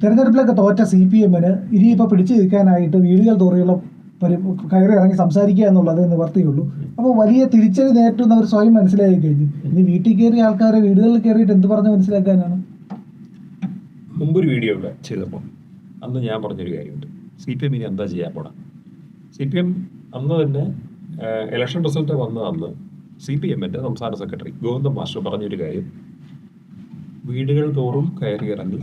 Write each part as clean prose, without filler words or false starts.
തെരഞ്ഞെടുപ്പിലൊക്കെ തോറ്റ CPM-ന് ഇനിയിപ്പോൾ പിടിച്ചു നിൽക്കാനായിട്ട് വീടുകൾ തോറിയുള്ള കയറി ഇറങ്ങി സംസാരിക്കുക എന്നുള്ളത് നിവർത്തിയുള്ളൂ. അപ്പോൾ വലിയ തിരിച്ചടി നേരിട്ടുന്നവർ സ്വയം മനസ്സിലാക്കി കഴിഞ്ഞു. ഇനി വീട്ടിൽ കയറിയ ആൾക്കാരെ വീടുകളിൽ കയറിയിട്ട് എന്ത് പറഞ്ഞ് മനസ്സിലാക്കാനാണ്? മുമ്പൊരു വീഡിയോ ഇവിടെ ചെയ്തപ്പോൾ അന്ന് ഞാൻ പറഞ്ഞൊരു കാര്യമുണ്ട്. CPM ഇനി എന്താ ചെയ്യാൻ പോണം? CPM അന്ന് തന്നെ ഇലക്ഷൻ റിസൾട്ട് വന്ന അന്ന് CPM-ന്റെ സംസ്ഥാന സെക്രട്ടറി ഗോവിന്ദൻ മാസ്റ്റർ പറഞ്ഞൊരു കാര്യം, വീടുകൾ തോറും കയറി ഇറങ്ങി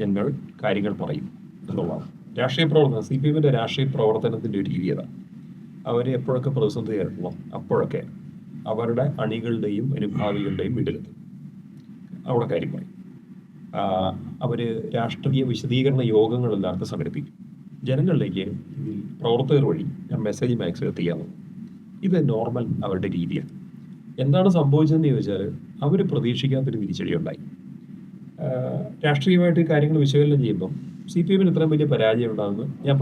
ഞങ്ങൾ കാര്യങ്ങൾ പറയും എന്നുള്ളതാണ്. രാഷ്ട്രീയ പ്രവർത്തനം, CPM-ന്റെ രാഷ്ട്രീയ പ്രവർത്തനത്തിൻ്റെ ഒരു രീതി അതാണ്. അവർ എപ്പോഴൊക്കെ പ്രതിസന്ധി ആയിട്ടുള്ളോ അപ്പോഴൊക്കെ അവരുടെ അണികളുടെയും അനുഭാവികളുടെയും വീട്ടിലെത്തും, അവിടെ കാര്യം പറയും. അവർ രാഷ്ട്രീയ വിശദീകരണ യോഗങ്ങളെല്ലാവർക്കും സംഘടിപ്പിക്കും. ജനങ്ങളിലേക്ക് ഇതിൽ പ്രവർത്തകർ വഴി മെസ്സേജ് മാക്സ് എത്തിക്കാവുന്നു. ഇത് നോർമൽ അവരുടെ രീതിയാണ്. എന്താണ് സംഭവിച്ചതെന്ന് ചോദിച്ചാൽ അവർ പ്രതീക്ഷിക്കാത്തൊരു തിരിച്ചടി ഉണ്ടായി. രാഷ്ട്രീയമായിട്ട് കാര്യങ്ങൾ വിശകലനം ചെയ്യുമ്പം CPM-ന് ഇത്രയും വലിയ പരാജയം ഉണ്ടാകുമെന്ന് ഞാൻ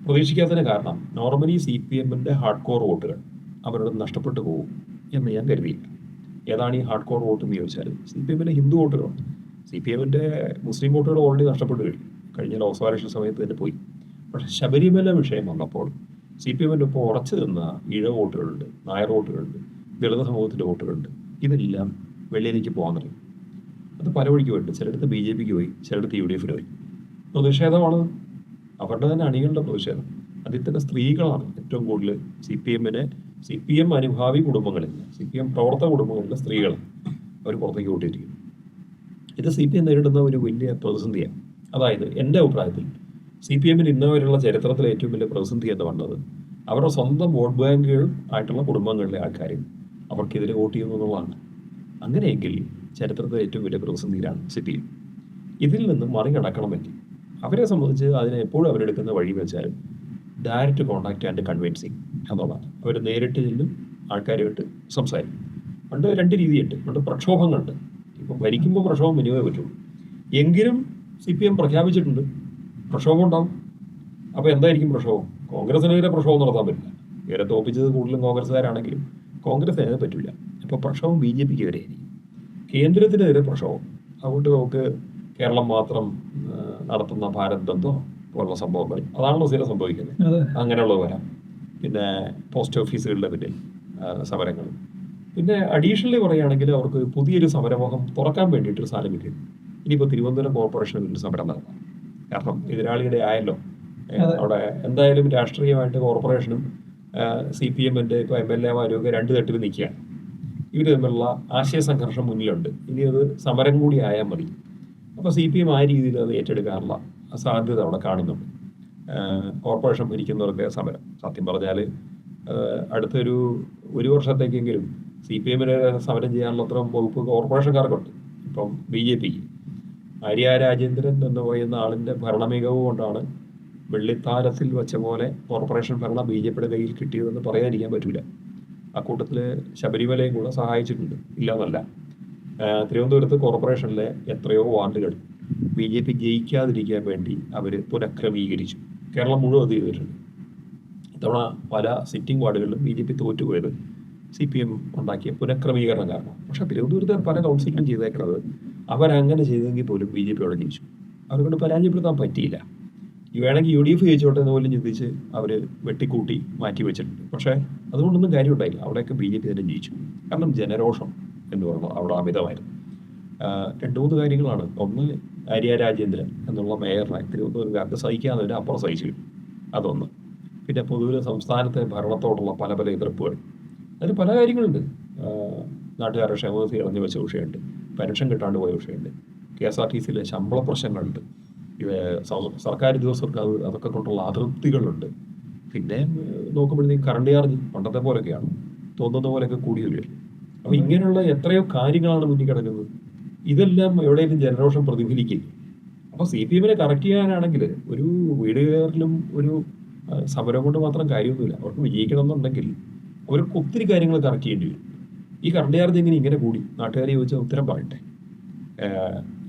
പ്രതീക്ഷിക്കാത്തതിന് കാരണം നോർമലി CPM-ന്റെ ഹാർഡ് കോർ വോട്ടുകൾ അവരുടെ നഷ്ടപ്പെട്ടു പോകും എന്ന് ഞാൻ കരുതിയില്ല. ഏതാണ് ഈ ഹാർഡ് കോർ വോട്ട് എന്ന് ചോദിച്ചാൽ CPM-ന്റെ ഹിന്ദു വോട്ടുകളാണ്. CPM-ന്റെ മുസ്ലിം വോട്ടുകൾ ഓൾറെഡി നഷ്ടപ്പെട്ടു കഴിഞ്ഞ ലോക്സഭാ ഇലക്ഷൻ സമയത്ത് തന്നെ പോയി. പക്ഷേ ശബരിമല വിഷയം വന്നപ്പോൾ CPM-ന്റെ ഒപ്പം ഉറച്ചു നിന്ന ഈഴ വോട്ടുകളുണ്ട്, നായർ വോട്ടുകളുണ്ട്, ദളിത് സമൂഹത്തിൻ്റെ വോട്ടുകളുണ്ട്. ഇതെല്ലാം വെളിയിലേക്ക് പോകാൻ തുടങ്ങി. അത് പല വഴിക്ക് പോയിട്ട് ചിലയിടത്ത് BJP-ക്ക് പോയി, ചിലയിടത്ത് UDF-ന് പോയി. പ്രതിഷേധമാണ്, അവരുടെ തന്നെ അണികളുടെ പ്രതിഷേധം. അതിൽ തന്നെ സ്ത്രീകളാണ് ഏറ്റവും കൂടുതൽ CPM അനുഭാവി കുടുംബങ്ങളിൽ, CPM പ്രവർത്തക കുടുംബങ്ങളിലെ സ്ത്രീകളാണ് അവർ പുറത്തേക്ക് വോട്ടിരിക്കുന്നത്. ഇത് CPM നേരിടുന്ന ഒരു വലിയ പ്രതിസന്ധിയാണ്. അതായത് എൻ്റെ അഭിപ്രായത്തിൽ CPM-ന് ഇന്നവരെയുള്ള ചരിത്രത്തിലെ ഏറ്റവും വലിയ പ്രതിസന്ധി എന്ന് പറഞ്ഞത് അവരുടെ സ്വന്തം വോട്ട് ബാങ്കുകൾ ആയിട്ടുള്ള കുടുംബങ്ങളിലെ ആൾക്കാർ അവർക്കെതിരെ വോട്ട് ചെയ്യുന്നു എന്നുള്ളതാണ്. അങ്ങനെയെങ്കിൽ ചരിത്രത്തിലെ ഏറ്റവും വലിയ പ്രതിസന്ധിയിലാണ് CPM. ഇതിൽ നിന്ന് മറികടക്കണമെങ്കിൽ അവരെ സംബന്ധിച്ച് അതിനെ എപ്പോഴും അവരെടുക്കുന്ന വഴി വെച്ചാൽ ഡയറക്റ്റ് കോൺടാക്റ്റ് ആൻഡ് കൺവിൻസിങ് എന്നുള്ളതാണ്. അവർ നേരിട്ട് ചെല്ലും, ആൾക്കാരുമായിട്ട് സംസാരിക്കും. പണ്ട് രണ്ട് രീതിയുണ്ട്. പണ്ട് പ്രക്ഷോഭങ്ങളുണ്ട്. ഇപ്പം ഭരിക്കുമ്പോൾ പ്രക്ഷോഭം മിനിമേ പറ്റുള്ളൂ. എങ്കിലും CPM പ്രഖ്യാപിച്ചിട്ടുണ്ട് പ്രക്ഷോഭം ഉണ്ടാവും. അപ്പോൾ എന്തായിരിക്കും പ്രക്ഷോഭം? കോൺഗ്രസിനെതിരെ പ്രക്ഷോഭം നടത്താൻ പറ്റില്ല. ഇവരെ തോപ്പിച്ചത് കൂടുതലും കോൺഗ്രസ്സുകാരാണെങ്കിലും കോൺഗ്രസിനെതിരെ പറ്റില്ല. അപ്പോൾ പ്രക്ഷോഭം BJP-ക്ക് എതിരെയായിരിക്കും. കേന്ദ്രത്തിനെതിരെ പ്രക്ഷോഭം. അതുകൊണ്ട് നമുക്ക് കേരളം മാത്രം നടത്തുന്ന ഭാരത് ബന്ധോ പോലുള്ള സംഭവങ്ങൾ, അതാണല്ലോ സ്ഥിരം സംഭവിക്കുന്നത്. അങ്ങനെയുള്ളത് വരാം. പിന്നെ പോസ്റ്റ് ഓഫീസുകളുടെ പിന്നിൽ സമരങ്ങൾ. പിന്നെ അഡീഷണലി പറയുകയാണെങ്കിൽ അവർക്ക് പുതിയൊരു സമരമുഖം തുറക്കാൻ വേണ്ടിയിട്ടൊരു സാധനം കിട്ടി. ഇനിയിപ്പോൾ തിരുവനന്തപുരം കോർപ്പറേഷന് വേണ്ടി സമരം നടത്താം. കാരണം എതിരാളിയുടെ ആയല്ലോ. അവിടെ എന്തായാലും രാഷ്ട്രീയമായിട്ട് കോർപ്പറേഷനും CPM-ന്റെ ഇപ്പോൾ MLA-മാരും ഒക്കെ രണ്ട് തട്ടിൽ നിൽക്കുകയാണ്. ഇവർ തമ്മിലുള്ള ആശയ സംഘർഷം മുന്നിലുണ്ട്. ഇനി അത് സമരം കൂടി ആയാൽ മതി. അപ്പോൾ CPM ആ രീതിയിൽ അത് ഏറ്റെടുക്കാനുള്ള സാധ്യത അവിടെ കാണുന്നുണ്ട്. കോർപ്പറേഷൻ ഭരിക്കുന്നവർക്ക് സമരം, സത്യം പറഞ്ഞാൽ അടുത്തൊരു വർഷത്തേക്കെങ്കിലും CPM-ന് സമരം ചെയ്യാനുള്ള അത്ര വകുപ്പ് കോർപ്പറേഷൻകാർക്കുണ്ട്. ഇപ്പം BJP-ക്ക് ആര്യ രാജേന്ദ്രൻ എന്ന് പറയുന്ന ആളിൻ്റെ ഭരണമികവ് കൊണ്ടാണ് വെള്ളിത്താരത്തിൽ വെച്ച പോലെ കോർപ്പറേഷൻ ഭരണം BJP-യുടെ കയ്യിൽ കിട്ടിയതെന്ന് പറയാതിരിക്കാൻ പറ്റില്ല. അക്കൂട്ടത്തിൽ ശബരിമലയും കൂടെ സഹായിച്ചിട്ടുണ്ട്, ഇല്ലാന്നല്ല. തിരുവനന്തപുരത്ത് കോർപ്പറേഷനിലെ എത്രയോ വാർഡുകൾ BJP ജയിക്കാതിരിക്കാൻ വേണ്ടി അവർ പുനഃക്രമീകരിച്ചു. കേരളം മുഴുവൻ അത് ചെയ്തിട്ടുണ്ട്. ഇത്തവണ പല സിറ്റിംഗ് വാർഡുകളിലും BJP തോറ്റുപോയത് CPM ഉണ്ടാക്കിയ പുനഃക്രമീകരണം കാരണം. പക്ഷേ തിരുവനന്തപുരത്ത് പല കൗൺസിലും ചെയ്തേക്കുന്നത് അവരങ്ങനെ ചെയ്തെങ്കിൽ പോലും BJP അവിടെ ജയിച്ചു. അവരെക്കൊണ്ട് പരാജയപ്പെടുത്താൻ പറ്റിയില്ല. വേണമെങ്കിൽ UDF ജയിച്ചോട്ടെ എന്ന് പോലും ചിന്തിച്ച് അവർ വെട്ടിക്കൂട്ടി മാറ്റി വെച്ചിട്ടുണ്ട്. പക്ഷേ അതുകൊണ്ടൊന്നും കാര്യം ഉണ്ടായില്ല. അവിടെയൊക്കെ BJP തന്നെ ജയിച്ചു. കാരണം ജനരോഷം എന്ന് പറയുന്നത് അവിടെ അമിതമായിരുന്നു. 2-3 കാര്യങ്ങളാണ്. ഒന്ന്, ആര്യ രാജേന്ദ്രൻ എന്നുള്ള മേയറിനെ തിരുവനന്തപുരക്കാർക്ക് സഹിക്കാവുന്നതിന് അപ്പുറം സഹിച്ചു. അതൊന്ന്. പിന്നെ പൊതുവെ സംസ്ഥാനത്തെ ഭരണത്തോടുള്ള പല എതിർപ്പുകൾ, അതിന് പല കാര്യങ്ങളുണ്ട്. നാട്ടുകാരുടെ ക്ഷേമനിധി ഇറങ്ങി വെച്ച വിഷയമുണ്ട്, പെൻഷൻ കിട്ടാണ്ട് പോയ വിഷയമുണ്ട്, KSRTC-യിലെ ശമ്പള പ്രശ്നങ്ങളുണ്ട്, സർക്കാർ ഉദ്യോഗസ്ഥർക്ക് അതൊക്കെ കൊണ്ടുള്ള അതൃപ്തികളുണ്ട്. പിന്നെ നോക്കുമ്പോഴത്തേക്കും കറണ്ട് ചാർജ് പണ്ടത്തെ പോലെയൊക്കെയാണ്, തോന്നുന്ന പോലെയൊക്കെ കൂടി വരും. അപ്പോൾ ഇങ്ങനെയുള്ള എത്രയോ കാര്യങ്ങളാണ് മുന്നിൽ കിടക്കുന്നത്. ഇതെല്ലാം എവിടെയെങ്കിലും ജനരോഷം പ്രതിഫലിക്കില്ല. അപ്പോൾ CPM-നെ കറക്റ്റ് ചെയ്യാനാണെങ്കിൽ ഒരു വീട് കയറിലും ഒരു സമരം കൊണ്ട് മാത്രം കാര്യമൊന്നുമില്ല. അവർക്ക് വിജയിക്കണമെന്നുണ്ടെങ്കിൽ അവർക്ക് ഒത്തിരി കാര്യങ്ങൾ കറക്റ്റ് ചെയ്യേണ്ടി വരും. ഈ കറണ്ട് ചാർജ് ഇങ്ങനെ കൂടി നാട്ടുകാരെ ചോദിച്ചാൽ ഉത്തരം പറയട്ടെ.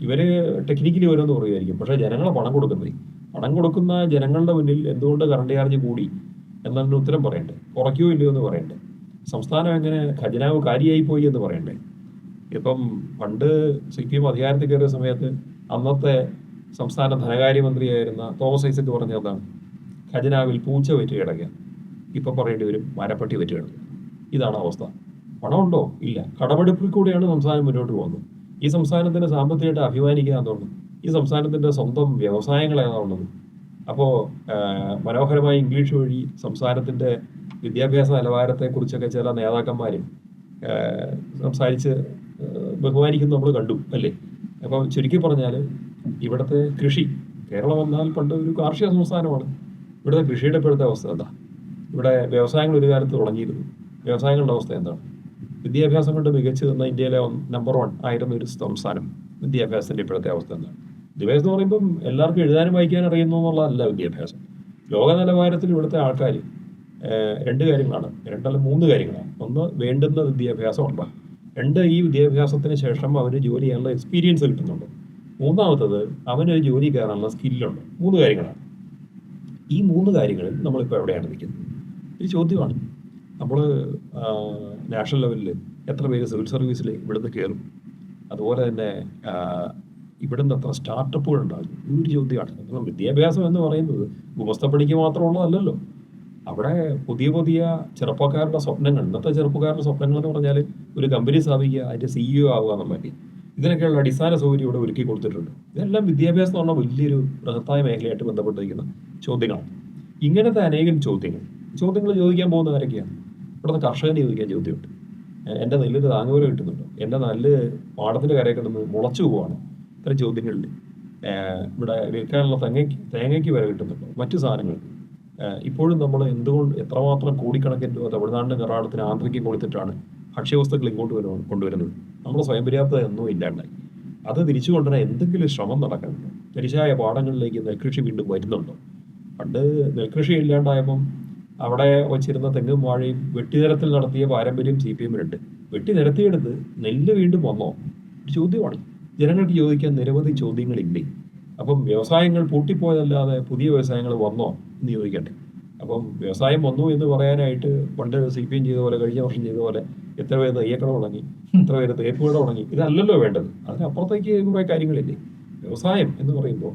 ഇവർ ടെക്നിക്കലി ഓരോന്ന് പറയുമായിരിക്കും. പക്ഷേ ജനങ്ങളെ പണം കൊടുക്കുന്ന ജനങ്ങളുടെ മുന്നിൽ എന്തുകൊണ്ട് കറണ്ട് ചാർജ് കൂടി എന്നതിന് ഉത്തരം പറയണ്ടേ. കുറയ്ക്കുകയോ ഇല്ലയോ എന്ന് പറയണ്ടേ. സംസ്ഥാനം എങ്ങനെ ഖജനാവ് കാര്യമായി പോയി എന്ന് പറയണ്ടേ. ഇപ്പം പണ്ട് CPM അധികാരത്തിൽ കയറിയ സമയത്ത് അന്നത്തെ സംസ്ഥാന ധനകാര്യമന്ത്രിയായിരുന്ന തോമസ് ഐസക് പറഞ്ഞ എന്താണ്? ഖജനാവിൽ പൂച്ച വെറ്റ് കിടക്കുക, ഇപ്പം പറയേണ്ടി വരും മരപ്പട്ടി വെറ്റ് കിടക്കുക. ഇതാണ് അവസ്ഥ. പണമുണ്ടോ? ഇല്ല. കടമെടുപ്പിൽ കൂടിയാണ് സംസ്ഥാനം മുന്നോട്ട് പോകുന്നത്. ഈ സംസ്ഥാനത്തിന് സാമ്പത്തികമായിട്ട് അഭിമാനിക്കാൻ തോന്നുന്നു. ഈ സംസ്ഥാനത്തിൻ്റെ സ്വന്തം വ്യവസായങ്ങൾ ഏതാണുള്ളത്. അപ്പോൾ മനോഹരമായ ഇംഗ്ലീഷ് വഴി സംസ്ഥാനത്തിൻ്റെ വിദ്യാഭ്യാസ നിലവാരത്തെക്കുറിച്ചൊക്കെ ചില നേതാക്കന്മാരും സംസാരിച്ച് ബഹുമാനിക്കുന്നത് നമ്മൾ കണ്ടു അല്ലേ. അപ്പോൾ ചുരുക്കി പറഞ്ഞാൽ ഇവിടുത്തെ കൃഷി, കേരളം എന്നാൽ പണ്ട് ഒരു കാർഷിക സംസ്ഥാനമാണ്. ഇവിടുത്തെ കൃഷിയുടെ ഇപ്പോഴത്തെ അവസ്ഥ എന്താ? ഇവിടെ വ്യവസായങ്ങൾ ഒരു കാലത്ത് തുടങ്ങിയിരുന്നു. വ്യവസായങ്ങളുടെ അവസ്ഥ എന്താണ്? വിദ്യാഭ്യാസം കൊണ്ട് മികച്ചു നിന്ന ഇന്ത്യയിലെ നമ്പർ 1 ആയിരുന്ന ഒരു സംസ്ഥാനം, വിദ്യാഭ്യാസത്തിൻ്റെ ഇപ്പോഴത്തെ അവസ്ഥ എന്താണ്? വിദ്യാഭ്യാസം എന്ന് പറയുമ്പം എല്ലാവർക്കും എഴുതാനും വായിക്കാനും അറിയുന്നു എന്നുള്ളതല്ല വിദ്യാഭ്യാസം. ലോക നിലവാരത്തിൽ ഇവിടുത്തെ ആൾക്കാർ 2 കാര്യങ്ങളാണ്, 2 അല്ല 3 കാര്യങ്ങളാണ്. ഒന്ന്, വേണ്ടുന്ന വിദ്യാഭ്യാസം ഉണ്ടോ. 2, ഈ വിദ്യാഭ്യാസത്തിന് ശേഷം അവന് ജോലി ചെയ്യാനുള്ള എക്സ്പീരിയൻസ് കിട്ടുന്നുണ്ടോ. 3ാമത്തത്, അവനൊരു ജോലി കയറാനുള്ള സ്കില്ലുണ്ട്. 3 കാര്യങ്ങളാണ്. ഈ 3 കാര്യങ്ങളിൽ നമ്മളിപ്പോൾ എവിടെയാണ് നിൽക്കുന്നത്? ഒരു ചോദ്യമാണ്. നമ്മൾ നാഷണൽ ലെവലിൽ എത്ര പേര് സിവിൽ സർവീസിൽ ഇവിടുന്ന് കയറും? അതുപോലെ തന്നെ ഇവിടുന്ന് എത്ര സ്റ്റാർട്ടപ്പുകൾ ഉണ്ടാകും? ഒരു ചോദ്യമാണ്. അപ്പം വിദ്യാഭ്യാസം എന്ന് പറയുന്നത് ഗുമസ്തപ്പണിക്ക് മാത്രമുള്ളതല്ലല്ലോ. അവിടെ പുതിയ പുതിയ ചെറുപ്പക്കാരുടെ സ്വപ്നങ്ങൾ, ഇന്നത്തെ ചെറുപ്പക്കാരുടെ സ്വപ്നങ്ങൾ എന്ന് പറഞ്ഞാൽ ഒരു കമ്പനി സ്ഥാപിക്കുക, അതിൻ്റെ CEO ആവുക എന്നുള്ളത്. ഇതിനൊക്കെയുള്ള അടിസ്ഥാന സൗകര്യം ഇവിടെ ഒരുക്കി കൊടുത്തിട്ടുണ്ട്. ഇതെല്ലാം വിദ്യാഭ്യാസം എന്ന് പറഞ്ഞാൽ വലിയൊരു ബൃഹത്തായ മേഖലയായിട്ട് ബന്ധപ്പെട്ടിരിക്കുന്ന ചോദ്യങ്ങളാണ്. ഇങ്ങനത്തെ അനേകം ചോദ്യങ്ങൾ ചോദിക്കാൻ പോകുന്ന ആരൊക്കെയാണ്? ഇവിടുത്തെ കർഷകന് ചോദിക്കാൻ ചോദ്യമുണ്ട്. എൻ്റെ നെല്ലിന് താങ്ങുവില കിട്ടുന്നുണ്ടോ? എൻ്റെ നെല്ല് പാടത്തിൻ്റെ കരയിൽ കിടന്ന് മുളച്ചു പോവാണ്. ഇത്തരം ചോദ്യങ്ങളിൽ ഇവിടെ വിൽക്കാനുള്ള തേങ്ങയ്ക്ക് വില കിട്ടുന്നുണ്ടോ? മറ്റു സാധനങ്ങൾ ഇപ്പോഴും നമ്മൾ എന്തുകൊണ്ട് എത്രമാത്രം കോടിക്കണക്കിന് രൂപ തമിഴ്നാടിൻ്റെ കർണാടകത്തിന് ആന്ധ്രയ്ക്ക് കൊടുത്തിട്ടാണ് ഭക്ഷ്യവസ്തുക്കൾ ഇങ്ങോട്ട് കൊണ്ടുവരുന്നത്? നമ്മുടെ സ്വയം പര്യാപ്തത ഒന്നും ഇല്ലാണ്ടായി. അത് തിരിച്ചു കൊണ്ടുവരാൻ എന്തെങ്കിലും ശ്രമം നടക്കുന്നുണ്ടോ? തരിശായ പാടങ്ങളിലേക്ക് നെൽകൃഷി വീണ്ടും വരുന്നുണ്ടോ? പണ്ട് നെൽകൃഷി ഇല്ലാണ്ടായപ്പം അവിടെ വച്ചിരുന്ന തെങ്ങും വാഴയും വെട്ടിനിരത്തിൽ നടത്തിയ പാരമ്പര്യം CPM-നുണ്ട്. വെട്ടി നിരത്തിയെടുത്ത് നെല്ല് വീണ്ടും വന്നോ? ഒരു ചോദ്യമാണ്. ജനങ്ങൾക്ക് ചോദിക്കാൻ നിരവധി ചോദ്യങ്ങളില്ലേ? അപ്പം വ്യവസായങ്ങൾ പൂട്ടിപ്പോയതല്ലാതെ പുതിയ വ്യവസായങ്ങൾ വന്നോ എന്ന് ചോദിക്കട്ടെ. അപ്പം വ്യവസായം വന്നു എന്ന് പറയാനായിട്ട് പണ്ട് CPM ചെയ്ത പോലെ, കഴിഞ്ഞ വർഷം ചെയ്ത പോലെ എത്ര പേര് തയ്യക്കട തുടങ്ങി, എത്ര പേര് തേപ്പുകട തുടങ്ങി, ഇതല്ലല്ലോ വേണ്ടത്. അതിനപ്പുറത്തേക്ക് കുറേ കാര്യങ്ങളില്ലേ. വ്യവസായം എന്ന് പറയുമ്പോൾ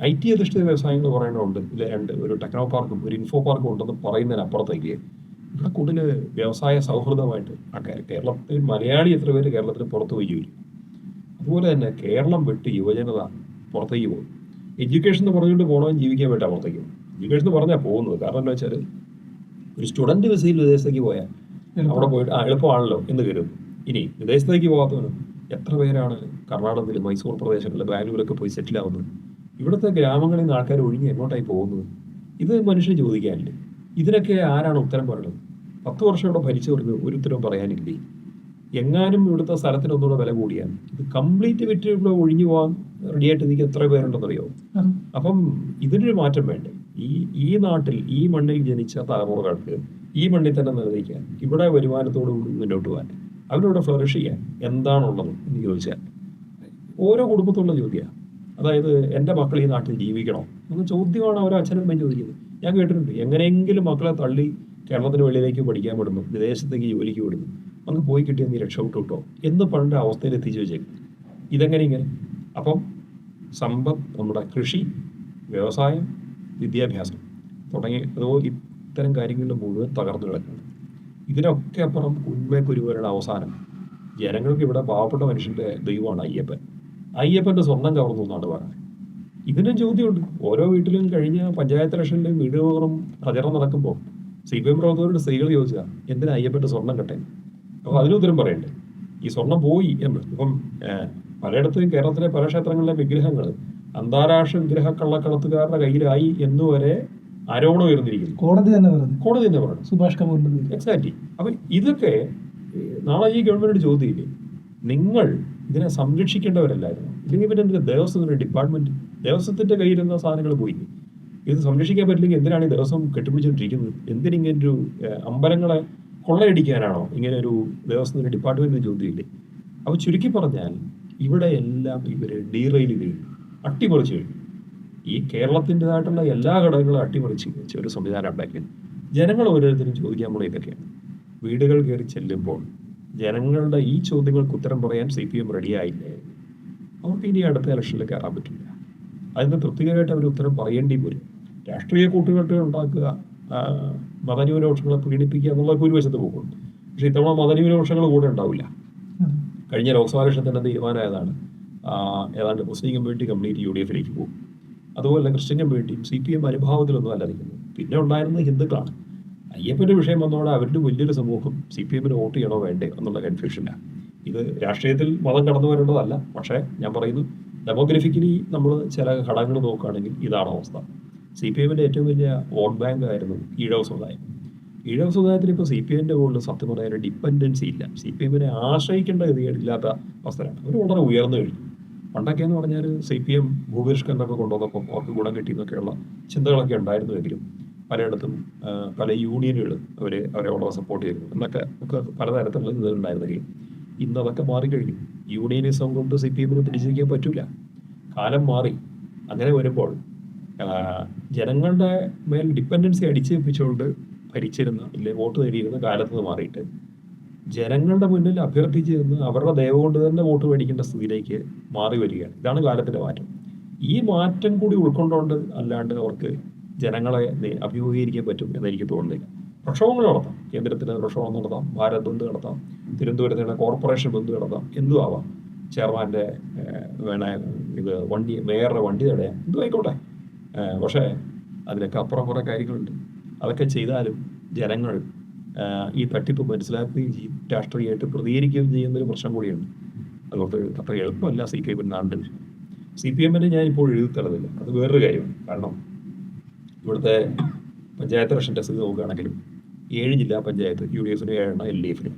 IT അധിഷ്ഠിത വ്യവസായങ്ങൾ പറയേണ്ടതുണ്ട്. ഇല്ല, 2, ഒരു ടെക്നോ പാർക്കും ഒരു ഇൻഫോ പാർക്കും ഉണ്ടെന്ന് പറയുന്നതിനപ്പുറത്തേക്ക് ഇവിടെ കൂടുതൽ വ്യവസായ സൗഹൃദമായിട്ട് ആൾക്കാർ, കേരളത്തിൽ മലയാളി എത്ര പേര് കേരളത്തിന് പുറത്ത് പോയി ജോലി. അതുപോലെ തന്നെ കേരളം വിട്ട് യുവജനത പുറത്തേക്ക് പോകും. എഡ്യൂക്കേഷൻ എന്ന് പറഞ്ഞുകൊണ്ട് പോകണമെന്ന് ജീവിക്കാൻ വേണ്ടി പുറത്തേക്ക് പോകും. എഡ്യൂക്കേഷൻ എന്ന് പറഞ്ഞാൽ പോകുന്നത് കാരണം എന്താ വെച്ചാൽ, ഒരു സ്റ്റുഡൻറ്റ് വിസയിൽ വിദേശത്തേക്ക് പോയാൽ അവിടെ പോയിട്ട് എളുപ്പമാണല്ലോ എന്ന് കരുതും. ഇനി വിദേശത്തേക്ക് പോകാത്തവനും എത്ര പേരാണ് കർണാടകത്തിൽ, മൈസൂർ പ്രദേശങ്ങളിൽ, ബാംഗ്ലൂരൊക്കെ പോയി സെറ്റിൽ ആവുന്നത്? ഇവിടുത്തെ ഗ്രാമങ്ങളിൽ നിന്ന് ആൾക്കാർ ഒഴിഞ്ഞ് എങ്ങോട്ടായി പോകുന്നത്? ഇത് മനുഷ്യന് ചോദിക്കാനില്ലേ? ഇതിനൊക്കെ ആരാണ് ഉത്തരം പറയുന്നത്? 10 വർഷം ഇവിടെ ഭരിച്ചവർക്ക് ഒരു ഉത്തരവും പറയാനില്ലേ? എങ്ങാനും ഇവിടുത്തെ സ്ഥലത്തിനൊന്നുകൂടെ വില കൂടിയാൽ ഇത് കംപ്ലീറ്റ് വിറ്റ് ഇവിടെ ഒഴിഞ്ഞു പോകാൻ റെഡിയായിട്ട് എനിക്ക് എത്ര പേരുണ്ടെന്നറിയോ? അപ്പം ഇതിനൊരു മാറ്റം വേണ്ടേ? ഈ നാട്ടിൽ, ഈ മണ്ണിൽ ജനിച്ച തലമുറകൾക്ക് ഈ മണ്ണിൽ തന്നെ നിർവഹിക്കാൻ, ഇവിടെ വരുമാനത്തോടു കൂടി മുന്നോട്ട് പോകാൻ, അവരിവിടെ ഫ്ലറിഷ് ചെയ്യാൻ എന്താണുള്ളത് എന്ന് ചോദിച്ചാൽ ഓരോ കുടുംബത്തുള്ള ചോദ്യമാണ്. അതായത് എൻ്റെ മക്കൾ ഈ നാട്ടിൽ ജീവിക്കണോ എന്ന ചോദ്യമാണ് ഓരോ അച്ഛനും അമ്മയും ചോദിക്കുന്നത്. ഞാൻ കേട്ടിട്ടുണ്ട്, എങ്ങനെയെങ്കിലും മക്കളെ തള്ളി കേരളത്തിന് വെളിയിലേക്ക് പഠിക്കാൻ വിടുന്നു, വിദേശത്തേക്ക് ജോലിക്ക് വിടുന്നു, അങ്ങ് പോയി കിട്ടിയ നീ രക്ഷപ്പെട്ടു കിട്ടോ എന്ന് പണ്ട് അവസ്ഥയിൽ എത്തിച്ചു വെച്ചേക്കും. ഇതെങ്ങനെ ഇങ്ങനെ? അപ്പം സമ്പത്ത്, നമ്മുടെ കൃഷി, വ്യവസായം, വിദ്യാഭ്യാസം തുടങ്ങി ഇത്തരം കാര്യങ്ങളിൽ മുഴുവൻ തകർന്നു കിടക്കുന്നു. ഇതിനൊക്കെ അപ്പുറം ഉന്മേക്കൊരുവരുടെ അവസാനം ജനങ്ങൾക്ക് ഇവിടെ പാവപ്പെട്ട മനുഷ്യൻ്റെ ദൈവമാണ് അയ്യപ്പൻ. അയ്യപ്പൻ്റെ സ്വർണം കവർന്നു എന്നാണ് പറയുന്നത്. ഇതിനും ചോദ്യമുണ്ട്. ഓരോ വീട്ടിലും കഴിഞ്ഞ പഞ്ചായത്ത് ഇലക്ഷനിലും വീട് തോറും പ്രചരണം നടക്കുമ്പോൾ CPM പ്രവർത്തകരുടെ സ്ത്രീകൾ ചോദിച്ചാൽ എന്തിനാ അയ്യപ്പൻ്റെ സ്വർണം കട്ടെ? അപ്പോൾ അതിനുത്തരം പറയണ്ടേ? ഈ സ്വർണം പോയി എന്ന്. ഇപ്പം പലയിടത്തും കേരളത്തിലെ പല ക്ഷേത്രങ്ങളിലെ വിഗ്രഹങ്ങൾ അന്താരാഷ്ട്ര വിഗ്രഹ കള്ളക്കടത്തുകാരുടെ കയ്യിലായി എന്നുവരെ ആരോപണം ഉയർന്നിരിക്കുന്നു. കോടതി തന്നെ പറഞ്ഞു. സുഭാഷ് കപൂറിന്റെ എക്സാക്ട്ലി. അപ്പം ഇതൊക്കെ നാളെ ഈ ഗവൺമെന്റിന്റെ ചോദ്യമില്ലേ? നിങ്ങൾ ഇതിനെ സംരക്ഷിക്കേണ്ടവരല്ലായിരുന്നു. ഇല്ലെങ്കിൽ പിന്നെ എന്തിനാ ദേവസ്വത്തിന്റെ ഡിപ്പാർട്ട്മെന്റ്, ദേവസ്വത്തിന്റെ കയ്യിലിരുന്ന സാധനങ്ങൾ പോയി. ഇത് സംരക്ഷിക്കാൻ പറ്റില്ലെങ്കിൽ എന്തിനാണ് ഈ ദേവസ്വം കെട്ടിപ്പിടിച്ചുകൊണ്ടിരിക്കുന്നത്? എന്തിനിങ്ങനൊരു അമ്പലങ്ങളെ കൊള്ളയടിക്കാനാണോ ഇങ്ങനെ ഒരു ദേവസ്വത്തിന്റെ ഡിപ്പാർട്ട്മെന്റിന് ചോദ്യമില്ലേ? അപ്പോൾ ചുരുക്കി പറഞ്ഞാൽ ഇവിടെ എല്ലാം ഇവർ ഡീറെയിൽ കഴിഞ്ഞു, അട്ടിമറിച്ച് കഴിഞ്ഞു. ഈ കേരളത്തിൻ്റെതായിട്ടുള്ള എല്ലാ ഘടകങ്ങളും അട്ടിമറിച്ച് വെച്ച ഒരു സംവിധാനം ഉണ്ടാക്കി ജനങ്ങൾ ഓരോരുത്തരും ചോദിക്കാൻ പോലും ഇതൊക്കെയാണ്. വീടുകൾ കയറി ചെല്ലുമ്പോൾ ജനങ്ങളുടെ ഈ ചോദ്യങ്ങൾക്ക് ഉത്തരം പറയാൻ CPM റെഡിയായില്ലേ, അവർക്ക് ഇനി അടുത്ത ഇലക്ഷനിൽ കയറാൻ പറ്റില്ല. അതിന് തൃപ്തികരമായിട്ട് അവർ ഉത്തരം പറയേണ്ടി വരും. രാഷ്ട്രീയ കൂട്ടുകെട്ടുകൾ ഉണ്ടാക്കുക, മതന്യൂനപക്ഷങ്ങളെ പീഡിപ്പിക്കുക എന്നുള്ളതൊക്കെ ഒരു വശത്ത് പോകുന്നുണ്ട്. പക്ഷേ ഇത്തവണ മതന്യൂനപക്ഷങ്ങൾ കൂടെ ഉണ്ടാവില്ല. കഴിഞ്ഞ ലോക്സഭാ ഇലക്ഷൻ്റെ തീരുമാനമായതാണ് ഏതാണ്ട് മുസ്ലിം കമ്മ്യൂണിറ്റി കംപ്ലീറ്റ് UDF-ലേക്ക് പോകും. അതുപോലെ ക്രിസ്ത്യൻ കമ്മ്യൂണിറ്റിയും CPM അനുഭാവത്തിലൊന്നും അല്ല നിൽക്കുന്നത്. പിന്നെ ഉണ്ടായിരുന്നത് ഹിന്ദുക്കളാണ്. അയ്യപ്പൻ്റെ വിഷയം വന്നതോടെ അവരുടെ വലിയൊരു സമൂഹം CPM-ന് വോട്ട് ചെയ്യണോ വേണ്ടേ എന്നുള്ള കൺഫ്യൂഷനാണ്. ഇത് രാഷ്ട്രീയത്തിൽ മതം കടന്നു വരേണ്ടതല്ല. പക്ഷേ ഞാൻ പറയുന്നു, ഡെമോഗ്രഫിക്കലി നമ്മൾ ചില ഘടകങ്ങൾ നോക്കുകയാണെങ്കിൽ ഇതാണ് അവസ്ഥ. CPM-ന്റെ ഏറ്റവും വലിയ വോട്ട് ബാങ്ക് ആയിരുന്നു ഈഴവ സമുദായം. ഈഴവ സമുദായത്തിന് ഇപ്പോൾ CPM-ന്റെ മുകളിൽ സത്യം പറയാൻ ഡിപ്പെൻഡൻസി ഇല്ല. CPM-നെ ആശ്രയിക്കേണ്ട ഗതികേടില്ലാത്ത അവസ്ഥയാണ്. അവർ വളരെ ഉയർന്നു കഴിഞ്ഞു. പണ്ടൊക്കെ എന്ന് പറഞ്ഞാൽ CPM ഭൂപരിഷ്കരണമൊക്കെ കൊണ്ടുവന്നപ്പം അവർക്ക് ഗുണം കിട്ടിയെന്നൊക്കെയുള്ള ചിന്തകളൊക്കെ ഉണ്ടായിരുന്നുവെങ്കിലും പലയിടത്തും പല യൂണിയനുകൾ അവരെ വളരെ സപ്പോർട്ട് ചെയ്തിരുന്നു എന്നൊക്കെ പലതരത്തിലുള്ള ഇതുണ്ടായിരുന്നെങ്കിലും ഇന്നതൊക്കെ മാറിക്കഴിഞ്ഞു. യൂണിയനിസം കൊണ്ട് CPM-ന് തിരിച്ചിരിക്കാൻ പറ്റില്ല. കാലം മാറി. അങ്ങനെ വരുമ്പോൾ ജനങ്ങളുടെ മേൽ ഡിപ്പെൻഡൻസി അടിച്ചേൽപ്പിച്ചുകൊണ്ട് ഭരിച്ചിരുന്ന ഇല്ലേ വോട്ട് നേടിയിരുന്ന കാലത്ത് നിന്ന് മാറിയിട്ട് ജനങ്ങളുടെ മുന്നിൽ അഭ്യർത്ഥിച്ച് നിന്ന് അവരുടെ ദയവ് കൊണ്ട് തന്നെ വോട്ട് മേടിക്കേണ്ട സ്ഥിതിയിലേക്ക് മാറി വരികയാണ്. ഇതാണ് കാലത്തിൻ്റെ മാറ്റം. ഈ മാറ്റം കൂടി ഉൾക്കൊണ്ടുകൊണ്ട് അല്ലാണ്ട് അവർക്ക് ജനങ്ങളെ അഭിമുഖീകരിക്കാൻ പറ്റും എന്നെനിക്ക് തോന്നുന്നില്ല. പ്രക്ഷോഭങ്ങൾ നടത്താം, കേന്ദ്രത്തിന് പ്രക്ഷോഭം നടത്താം, ഭാരത് ബന്ദ് നടത്താം, തിരുവനന്തപുരത്തിന് കോർപ്പറേഷൻ ബന്ദ് നടത്താം, എന്തും ആവാം. ചെയർമാൻ്റെ മേയറുടെ വണ്ടി തടയാം, എന്തും ആയിക്കോട്ടെ. പക്ഷേ അതിനൊക്കെ അപ്പുറം കുറേ കാര്യങ്ങളുണ്ട്. അതൊക്കെ ചെയ്താലും ജനങ്ങൾ ഈ തട്ടിപ്പ് മനസ്സിലാക്കുകയും ചെയ്യും, രാഷ്ട്രീയമായിട്ട് പ്രതികരിക്കുകയും ചെയ്യുന്നൊരു പ്രശ്നം കൂടിയുണ്ട്. അതുകൊണ്ട് അത്ര എളുപ്പമല്ല CPM നാണ്ടിൽ. CPM-ന് ഞാനിപ്പോൾ എഴുതി തള്ളുന്നില്ല, അത് വേറൊരു കാര്യമാണ്. കാരണം ഇവിടുത്തെ പഞ്ചായത്ത് ഇലക്ഷൻ്റെ സ്ഥിതി നോക്കുകയാണെങ്കിലും 7 ജില്ലാ പഞ്ചായത്ത് UDF-നും 7 LDF-നും,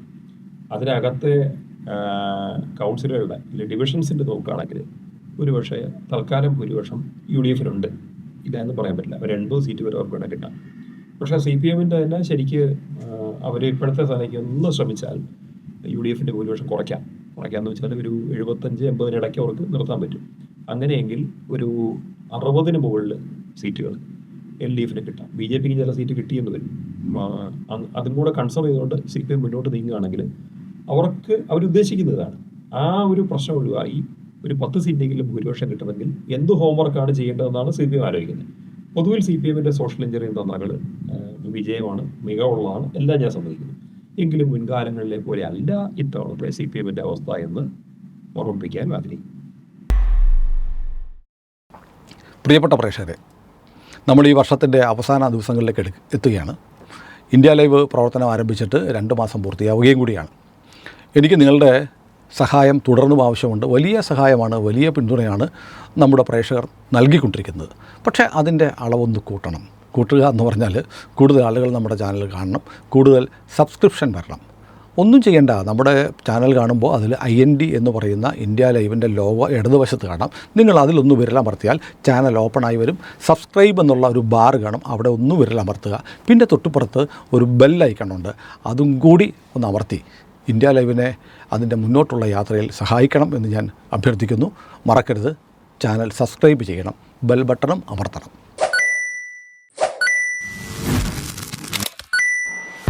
അതിനകത്തെ കൗൺസിലുകളുടെ ഡിവിഷൻസിൻ്റെ നോക്കുകയാണെങ്കിൽ ഒരുപക്ഷെ തൽക്കാലം ഭൂരിപക്ഷം UDF-നുണ്ട്, ഇല്ല എന്ന് പറയാൻ പറ്റില്ല. അവർ 80 സീറ്റ് വരെ അവർക്ക് വേണം കിട്ടാം. പക്ഷേ CPM-ൻ്റെ തന്നെ ശരിക്ക് അവർ ഇപ്പോഴത്തെ സ്ഥലത്തേക്ക് ഒന്ന് ശ്രമിച്ചാൽ UDF-ൻ്റെ ഭൂരിപക്ഷം കുറയ്ക്കാമെന്ന് വെച്ചാൽ ഒരു 75-80 ഇടയ്ക്ക് അവർക്ക് നിർത്താൻ പറ്റും. അങ്ങനെയെങ്കിൽ ഒരു 60-ന് മുകളിൽ സീറ്റുകൾ LDF-ന് കിട്ടാം. BJP-ക്ക് ചില സീറ്റ് കിട്ടിയെന്ന് വരും. അതും കൂടെ കൺസിഡർ ചെയ്തുകൊണ്ട് CPM മുന്നോട്ട് നീങ്ങുകയാണെങ്കിൽ അവരുദ്ദേശിക്കുന്നതാണ് ആ ഒരു പ്രശ്നം ഒഴിവായി ഒരു 10 സീറ്റിനെങ്കിലും ഭൂരിപക്ഷം കിട്ടണമെങ്കിൽ എന്ത് ഹോംവർക്കാണ് ചെയ്യേണ്ടതെന്നാണ് CPM ആലോചിക്കുന്നത്. പൊതുവിൽ CPM-ന്റെ സോഷ്യൽ എഞ്ചിനീയറിംഗ് തന്ത്രങ്ങൾ വിജയമാണ്, മികവുള്ളതാണ്, എല്ലാം ഞാൻ സമ്മതിക്കുന്നു. എങ്കിലും മുൻകാലങ്ങളിലെ പോലെ അല്ല ഇത്തവണത്തെ CPM-ന്റെ അവസ്ഥ എന്ന് ഓർമ്മിപ്പിക്കാൻ ആഗ്രഹിക്കും. പ്രിയപ്പെട്ട പ്രേക്ഷകരെ, നമ്മൾ ഈ വർഷത്തിൻ്റെ അവസാന ദിവസങ്ങളിലേക്ക് എത്തുകയാണ്. ഇന്ത്യ ലൈവ് പ്രവർത്തനം ആരംഭിച്ചിട്ട് 2 മാസം പൂർത്തിയാവുകയും കൂടിയാണ്. എനിക്ക് നിങ്ങളുടെ സഹായം തുടർന്നും ആവശ്യമുണ്ട്. വലിയ സഹായമാണ്, വലിയ പിന്തുണയാണ് നമ്മുടെ പ്രേക്ഷകർ നൽകിക്കൊണ്ടിരിക്കുന്നത്. പക്ഷേ അതിൻ്റെ അളവൊന്ന് കൂട്ടുക എന്ന് പറഞ്ഞാൽ കൂടുതൽ ആളുകൾ നമ്മുടെ ചാനൽ കാണണം, കൂടുതൽ സബ്സ്ക്രിപ്ഷൻ വരണം. ഒന്നും ചെയ്യേണ്ട, നമ്മുടെ ചാനൽ കാണുമ്പോൾ അതിൽ IND എന്ന് പറയുന്ന ഇന്ത്യ ലൈവിൻ്റെ ലോഗോ ഇടതുവശത്ത് കാണാം. നിങ്ങൾ അതിലൊന്ന് വിരലമർത്തിയാൽ ചാനൽ ഓപ്പണായി വരും. സബ്സ്ക്രൈബ് എന്നുള്ള ഒരു ബാർ കാണും, അവിടെ ഒന്ന് വിരലമർത്തുക. പിന്നെ തൊട്ടുപുറത്ത് ഒരു ബെൽ ഐക്കണുണ്ട്, അതും കൂടി ഒന്ന് അമർത്തി ഇന്ത്യ ലൈവിനെ അതിൻ്റെ മുന്നോട്ടുള്ള യാത്രയിൽ സഹായിക്കണം എന്ന് ഞാൻ അഭ്യർത്ഥിക്കുന്നു. മറക്കരുത്, ചാനൽ സബ്സ്ക്രൈബ് ചെയ്യണം, ബെൽ ബട്ടണും അമർത്തണം.